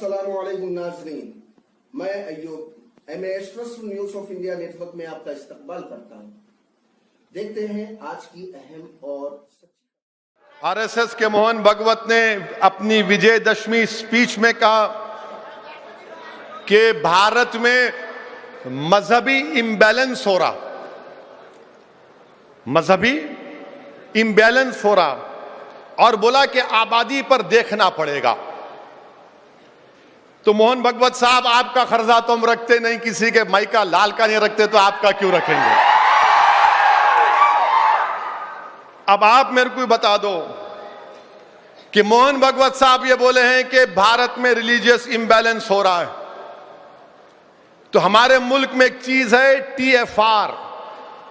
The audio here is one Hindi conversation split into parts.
अस्सलामुअलैकुम नाज़रीन, मैं Ayyub MAS trust news of India network में आपका इस्तकबाल करता हूं। देखते हैं आज की अहम और आरएसएस के मोहन भागवत ने अपनी विजयदशमी स्पीच में कहा कि भारत में मजहबी इम्बैलेंस हो रहा, मजहबी इम्बैलेंस हो रहा, और बोला कि आबादी पर देखना पड़ेगा। तो मोहन भागवत साहब, आपका खर्जा तो हम रखते नहीं, किसी के माई का लाल का नहीं रखते, तो आपका क्यों रखेंगे? अब आप मेरे को बता दो कि मोहन भागवत साहब ये बोले हैं कि भारत में रिलीजियस इम्बैलेंस हो रहा है, तो हमारे मुल्क में एक चीज है TFR,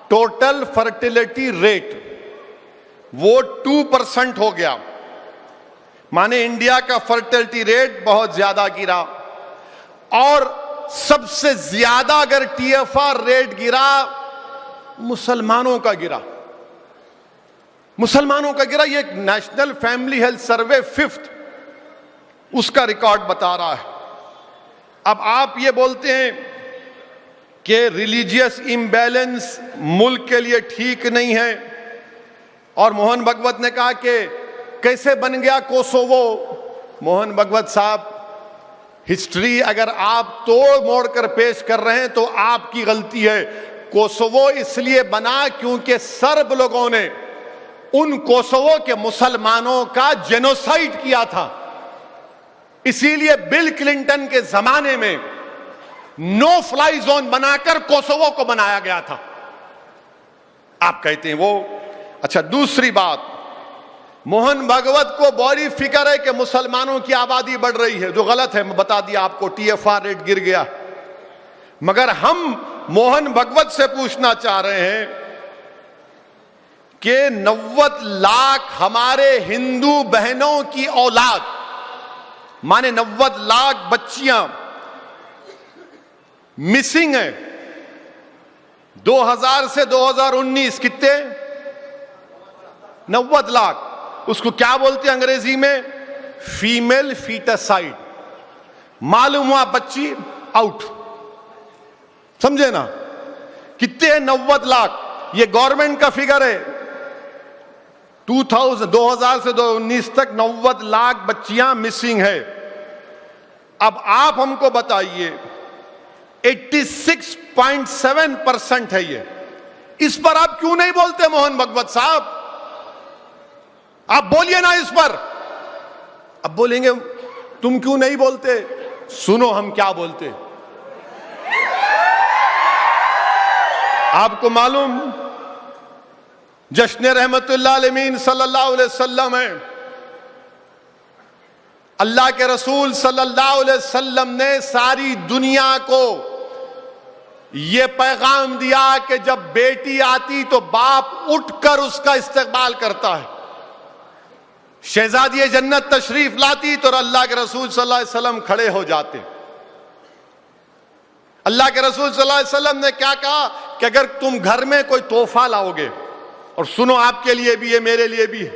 टोटल फर्टिलिटी रेट, वो 2% हो गया। माने इंडिया का फर्टिलिटी रेट बहुत ज्यादा गिरा, और सबसे ज्यादा अगर TFR रेट गिरा मुसलमानों का गिरा, मुसलमानों का गिरा। ये national family health survey 5th उसका रिकॉर्ड बता रहा है। अब आप ये बोलते हैं कि रिलीजियस इम्बैलेंस मुल्क के लिए ठीक नहीं है, और मोहन भागवत ने कहा कि कैसे बन गया कोसोवो। मोहन भागवत साहब, हिस्ट्री अगर आप तोड़ मोड़ कर पेश कर रहे हैं तो आपकी गलती है। कोसोवो इसलिए बना क्योंकि सर्ब लोगों ने उन कोसोवो के मुसलमानों का जेनोसाइड किया था, इसीलिए बिल क्लिंटन के जमाने में नो फ्लाई जोन बनाकर कोसोवो को बनाया गया था। आप कहते हैं वो। अच्छा, दूसरी बात, मोहन भागवत को बड़ी फिक्र है कि मुसलमानों की आबादी बढ़ रही है, जो गलत है। मैं बता दिया आपको, TFR रेट गिर गया। मगर हम मोहन भागवत से पूछना चाह रहे हैं कि 90 लाख हमारे हिंदू बहनों की औलाद, माने 90 लाख बच्चियां मिसिंग है। 2000 से 2019 कितने? 90 लाख। उसको क्या बोलते हैं अंग्रेजी में? फीमेल फीटसाइड। मालूम हुआ बच्ची आउट। समझे ना? कितने हैं? 90 लाख। ये गवर्नमेंट का फिगर है। 2000 से 2019 तक 90 लाख बच्चियां मिसिंग है। अब आप हमको बताइए, 86.7% है ये। इस पर आप क्यों नहीं बोलते मोहन भागवत साहब? आप बोलिए ना इस पर। अब बोलेंगे तुम क्यों नहीं बोलते? सुनो हम क्या बोलते। आपको मालूम जश्न रहमतुल्लाह अलमीन सल्लल्लाहु अलैहि वसल्लम है। अल्लाह के रसूल सल्लल्लाहु अलैहि वसल्लम ने सारी दुनिया को यह पैगाम दिया कि जब बेटी आती तो बाप उठकर उसका इस्तकबाल करता है। शहजादी जन्नत तशरीफ लाती तो अल्लाह के रसूल सल्लल्लाहु अलैहि वसल्लम खड़े हो जाते। अल्लाह के रसूल सल्लल्लाहु अलैहि वसल्लम ने क्या कहा कि अगर तुम घर में कोई तोहफा लाओगे, और सुनो आपके लिए भी है, मेरे लिए भी है,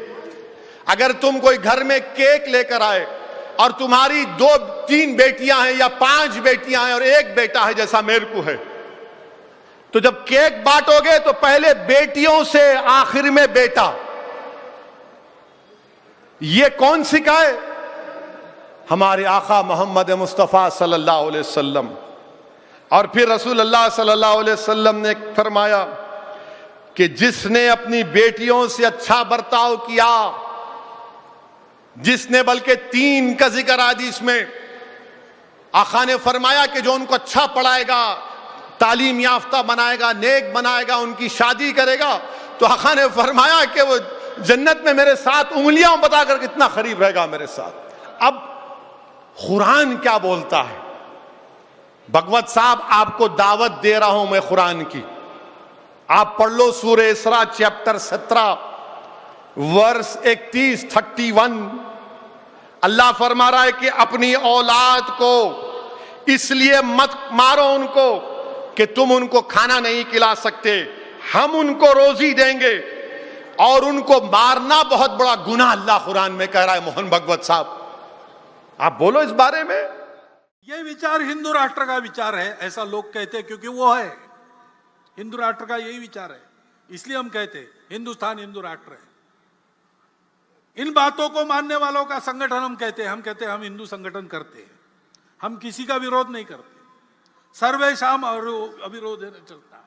अगर तुम कोई घर में केक लेकर आए और तुम्हारी 2-3 बेटियां हैं या 5 बेटियां हैं और 1 बेटा है जैसा मेरे को है, तो जब केक बांटोगे तो पहले बेटियों से आखिर में बेटा। ये कौन सिखाए? हमारे आका मोहम्मद मुस्तफ़ा सल्लल्लाहु अलैहि वसल्लम। और फिर रसूलुल्लाह सल्लल्लाहु अलैहि वसल्लम ने फरमाया कि जिसने अपनी बेटियों से अच्छा बर्ताव किया, जिसने बल्कि 3 का जिक्र हदीस में आका ने फरमाया कि जो उनको अच्छा पढ़ाएगा, तालीम याफ्ता बनाएगा, नेक बनाएगा, उनकी शादी करेगा, तो आका ने फरमाया कि वो जन्नत में मेरे साथ उंगलियां बताकर कितना करीब रहेगा मेरे साथ। अब कुरान क्या बोलता है? भगवत साहब, आपको दावत दे रहा हूं मैं कुरान की। आप पढ़ लो सूरह इसरा चैप्टर 17 वर्स 31। अल्लाह फरमा रहा है कि अपनी औलाद को इसलिए मत मारो उनको कि तुम उनको खाना नहीं खिला सकते, हम उनको रोजी देंगे, और उनको मारना बहुत बड़ा गुनाह अल्लाह कुरान में कह रहा है। मोहन भागवत साहब, आप बोलो इस बारे में। ये विचार हिंदू राष्ट्र का विचार है, ऐसा लोग कहते हैं, क्योंकि वो है हिंदू राष्ट्र का यही विचार है, इसलिए हम कहते हैं हिंदुस्तान हिंदू राष्ट्र है। इन बातों को मानने वालों का संगठन हम कहते हैं हम हिंदू संगठन करते हैं, हम किसी का विरोध नहीं करते, सर्वेशाम और अविरोध चलता है।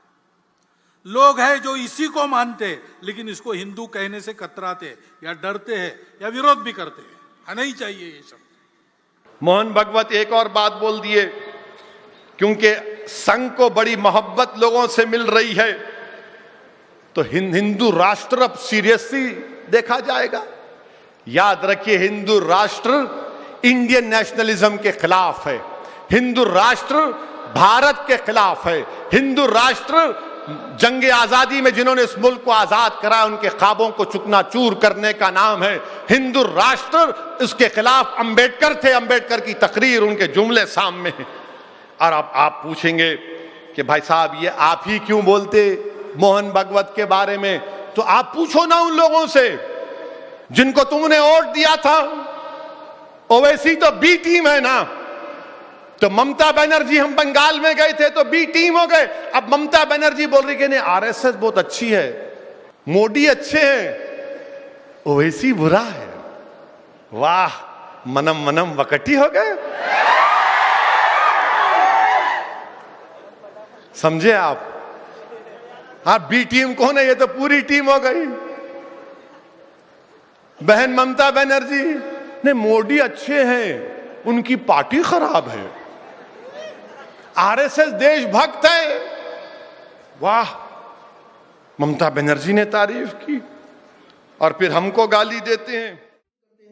लोग हैं जो इसी को मानते हैं लेकिन इसको हिंदू कहने से कतराते या डरते हैं या विरोध भी करते हैं। नहीं चाहिए ये शब्द। मोहन भगवत एक और बात बोल दिए, क्योंकि संघ को बड़ी मोहब्बत लोगों से मिल रही है तो हिंदू राष्ट्र अब सीरियसली देखा जाएगा। याद रखिए, हिंदू राष्ट्र इंडियन नेशनलिज्म के खिलाफ है, हिंदू राष्ट्र भारत के खिलाफ है, हिंदू राष्ट्र जंगे आजादी में जिन्होंने इस मुल्क को आजाद कराया उनके ख्वाबों को चुकनाचूर करने का नाम है हिंदू राष्ट्र। इसके खिलाफ अंबेडकर थे, अंबेडकर की तकरीर, उनके जुमले सामने हैं। और अब आप पूछेंगे कि भाई साहब ये आप ही क्यों बोलते मोहन भगवत के बारे में? तो आप पूछो ना उन लोगों से जिनको तुमने वोट दिया था। ओवैसी तो बी टीम है ना, तो ममता बनर्जी, हम बंगाल में गए थे तो बी टीम हो गए। अब ममता बनर्जी बोल रही कि नहीं आरएसएस बहुत अच्छी है, मोदी अच्छे हैं, ओवैसी बुरा है। वाह, मनम मनम वकटी हो गए। समझे आप? हाँ, बी टीम कौन है? ये तो पूरी टीम हो गई। बहन ममता बनर्जी ने मोदी अच्छे हैं, उनकी पार्टी खराब है, आरएसएस देशभक्त है। वाह, ममता बनर्जी ने तारीफ की और फिर हमको गाली देते हैं।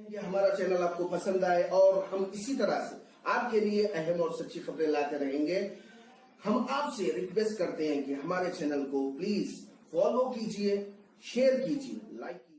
कि हमारा चैनल आपको पसंद आए और हम इसी तरह से आपके लिए अहम और सच्ची खबरें लाते रहेंगे। हम आपसे रिक्वेस्ट करते हैं कि हमारे चैनल को प्लीज फॉलो कीजिए, शेयर कीजिए, लाइक कीजिए।